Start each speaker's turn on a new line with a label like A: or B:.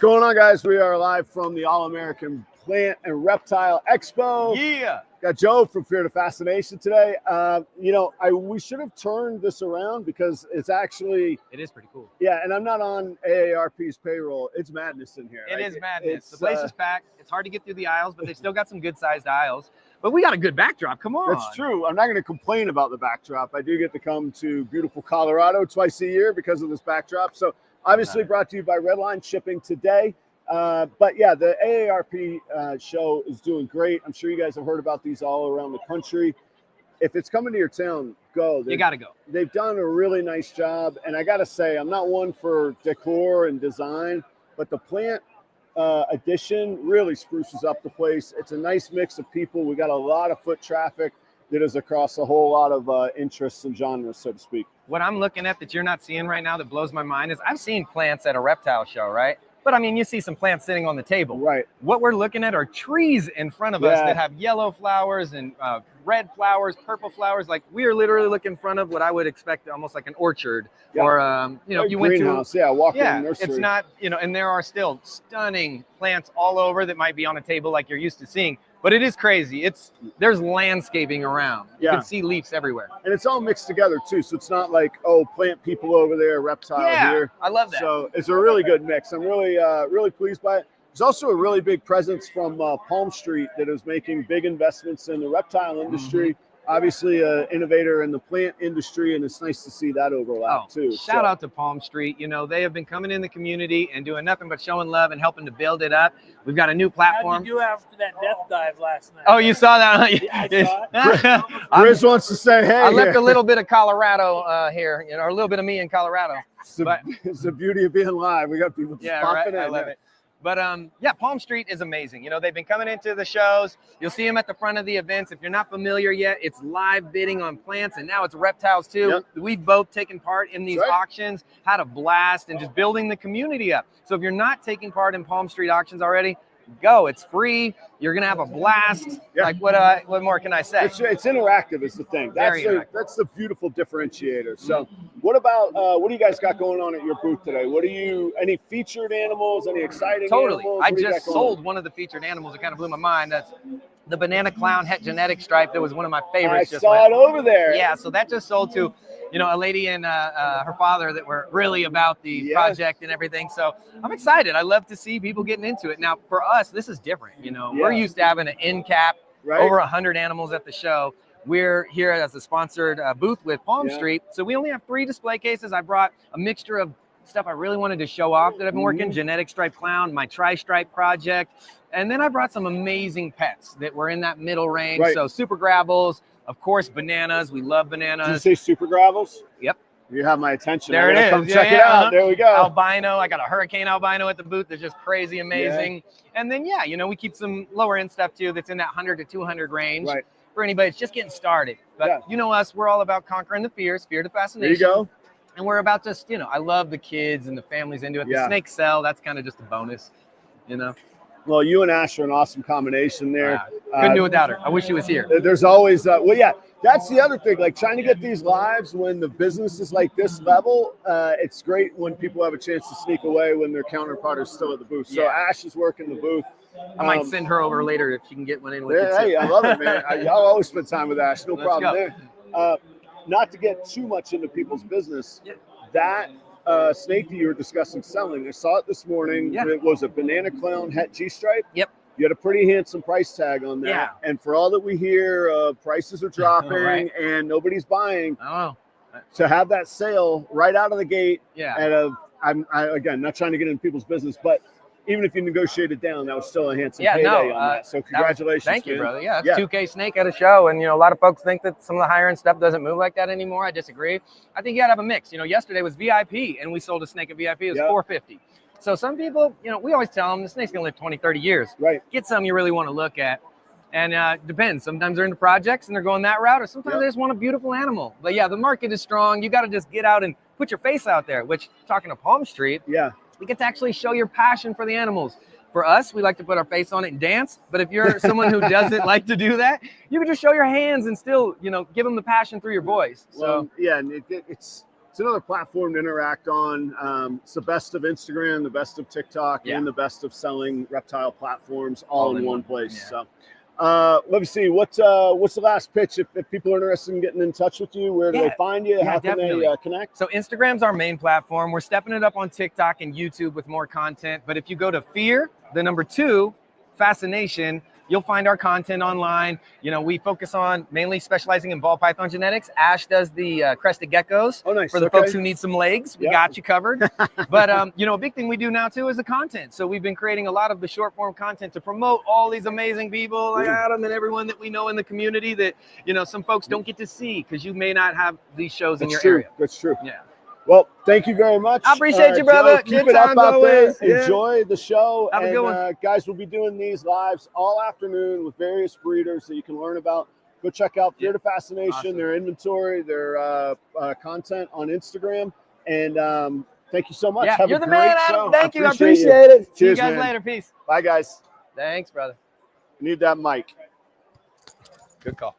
A: What's going on, guys? We are live from the All-American Plant and Reptile Expo.
B: Yeah.
A: Got Joe from Fear to Fascination today. We should have turned this around because it is
B: pretty cool.
A: Yeah, and I'm not on AARP's payroll. It's madness in here.
B: It is madness. The place is packed. It's hard to get through the aisles, but they still got some good-sized aisles. But we got a good backdrop. Come on.
A: That's true. I'm not going to complain about the backdrop. I do get to come to beautiful Colorado twice a year because of this backdrop. So obviously brought to you by Redline Shipping today. But yeah, the AARP show is doing great. I'm sure you guys have heard about these all around the country. If it's coming to your town, go.
B: You got to go.
A: They've done a really nice job. And I got to say, I'm not one for decor and design, but the plant addition really spruces up the place. It's a nice mix of people. We got a lot of foot traffic that is across a whole lot of interests and genres, so to speak.
B: What I'm looking at that you're not seeing right now that blows my mind is I've seen plants at a reptile show, right? But I mean, you see some plants sitting on the table.
A: Right.
B: What we're looking at are trees in front of us that have yellow flowers and red flowers, purple flowers. Like we are literally looking in front of what I would expect almost like an orchard or, if you went to
A: walk-in nursery.
B: It's not, and there are still stunning plants all over that might be on a table like you're used to seeing. But it is crazy. There's landscaping around. You can see leaves everywhere.
A: And it's all mixed together too. So it's not like, oh, plant people over there, reptile here.
B: I love that.
A: So it's a really good mix. I'm really, really pleased by it. There's also a really big presence from PalmStreet that is making big investments in the reptile industry. Obviously an innovator in the plant industry, and it's nice to see that overlap too.
B: Shout out to PalmStreet. They have been coming in the community and doing nothing but showing love and helping to build it up. We've got a new platform.
C: How did you do after that death dive last night?
B: Oh, you saw that?
C: Yeah, I saw it.
A: Grizz wants to say, hey.
B: I left a little bit of Colorado here, or a little bit of me in Colorado.
A: It's the beauty of being live. We got people just popping in.
B: I love it. But PalmStreet is amazing. They've been coming into the shows. You'll see them at the front of the events. If you're not familiar yet, it's live bidding on plants, and now it's reptiles too.
A: Yep.
B: We've both taken part in these auctions, had a blast, and just building the community up. So if you're not taking part in PalmStreet auctions already, go. It's free. You're gonna have a blast.
A: Yeah.
B: Like what more can I say?
A: It's interactive is the thing. That's the beautiful differentiator. So what about what do you guys got going on at your booth today? Any featured animals, any exciting animals?
B: I just sold one of the featured animals. It kind of blew my mind. That's the banana clown het genetic stripe. That was one of my favorites.
A: I saw it over there.
B: Yeah, so that just sold to a lady and her father that were really about the project and everything. So I'm excited. I love to see people getting into it. Now, for us, this is different. We're used to having an end cap, over 100 animals at the show. We're here as a sponsored booth with PalmStreet. So we only have 3 display cases. I brought a mixture of stuff I really wanted to show off that I've been working, genetic stripe clown, my tri-stripe project. And then I brought some amazing pets that were in that middle range. So super gravels, of course, bananas. We love bananas.
A: Did you say super gravels?
B: Yep.
A: You have my attention.
B: There it is.
A: Come check it out. There we go.
B: Albino. I got a hurricane albino at the booth. That's just crazy amazing. And then, we keep some lower end stuff too that's in that 100 to 200 range.
A: Right.
B: For anybody that's just getting started. But you know us, we're all about conquering the fears, fear to fascination.
A: There you go.
B: And we're about just, I love the kids and the families into it. The snakes sell. That's kind of just a bonus,
A: Well, you and Ash are an awesome combination there.
B: Couldn't do without her. I wish she was here.
A: There's always, that's the other thing. Like trying to get these lives when the business is like this level, it's great when people have a chance to sneak away when their counterpart is still at the booth. So Ash is working the booth.
B: I might send her over later if she can get one in.
A: Hey, I love it, man. I'll always spend time with Ash. No problem there. Not to get too much into people's business, that snake that you were discussing selling, I saw it this morning. It was a banana clown het G-stripe.
B: Yep.
A: You had a pretty handsome price tag on that.
B: Yeah.
A: And for all that we hear, prices are dropping and nobody's buying.
B: Oh.
A: To have that sale right out of the gate at I'm again, not trying to get into people's business, but even if you negotiate it down, that was still a handsome payday on that. So congratulations.
B: Thank you, brother. Yeah, it's 2K snake at a show. And, a lot of folks think that some of the higher end stuff doesn't move like that anymore. I disagree. I think you got to have a mix. Yesterday was VIP and we sold a snake at VIP. It was $450. So some people, we always tell them the snake's going to live 20, 30 years.
A: Right.
B: Get something you really want to look at. And depends. Sometimes they're into projects and they're going that route, or sometimes they just want a beautiful animal. But the market is strong. You got to just get out and put your face out there, which talking to PalmStreet, we get to actually show your passion for the animals. For us, we like to put our face on it and dance. But if you're someone who doesn't like to do that, you can just show your hands and still, give them the passion through your voice. So
A: and it's another platform to interact on. It's the best of Instagram, the best of TikTok, and the best of selling reptile platforms all in one place.
B: Yeah.
A: So let me see. What's the last pitch? If people are interested in getting in touch with you, where do they find you? How can they connect?
B: So Instagram's our main platform. We're stepping it up on TikTok and YouTube with more content. But if you go to Fear, the number 2, Fascination, you'll find our content online. You know, we focus on mainly specializing in ball python genetics. Ash does the crested geckos.
A: Oh, nice.
B: For the folks who need some legs, we got you covered. But, you know, a big thing we do now, too, is the content. So we've been creating a lot of the short form content to promote all these amazing people like Adam and everyone that we know in the community that, you know, some folks don't get to see because you may not have these shows in your area.
A: That's true.
B: Yeah.
A: Well, thank you very much.
B: I appreciate you, brother.
A: Joe, keep
B: Good
A: it up
B: times
A: out
B: always.
A: there. Enjoy the show.
B: Have a good one.
A: Guys, we'll be doing these lives all afternoon with various breeders that you can learn about. Go check out Fear to Fascination, their inventory, their content on Instagram. And thank you so much.
B: Yeah,
A: Have
B: you're
A: a
B: the
A: great
B: man,
A: show.
B: Adam. Thank you. I
A: Appreciate
B: appreciate it. See you
A: Cheers,
B: guys
A: man.
B: later. Peace.
A: Bye, guys.
B: Thanks, brother.
A: Need that mic.
B: Good call.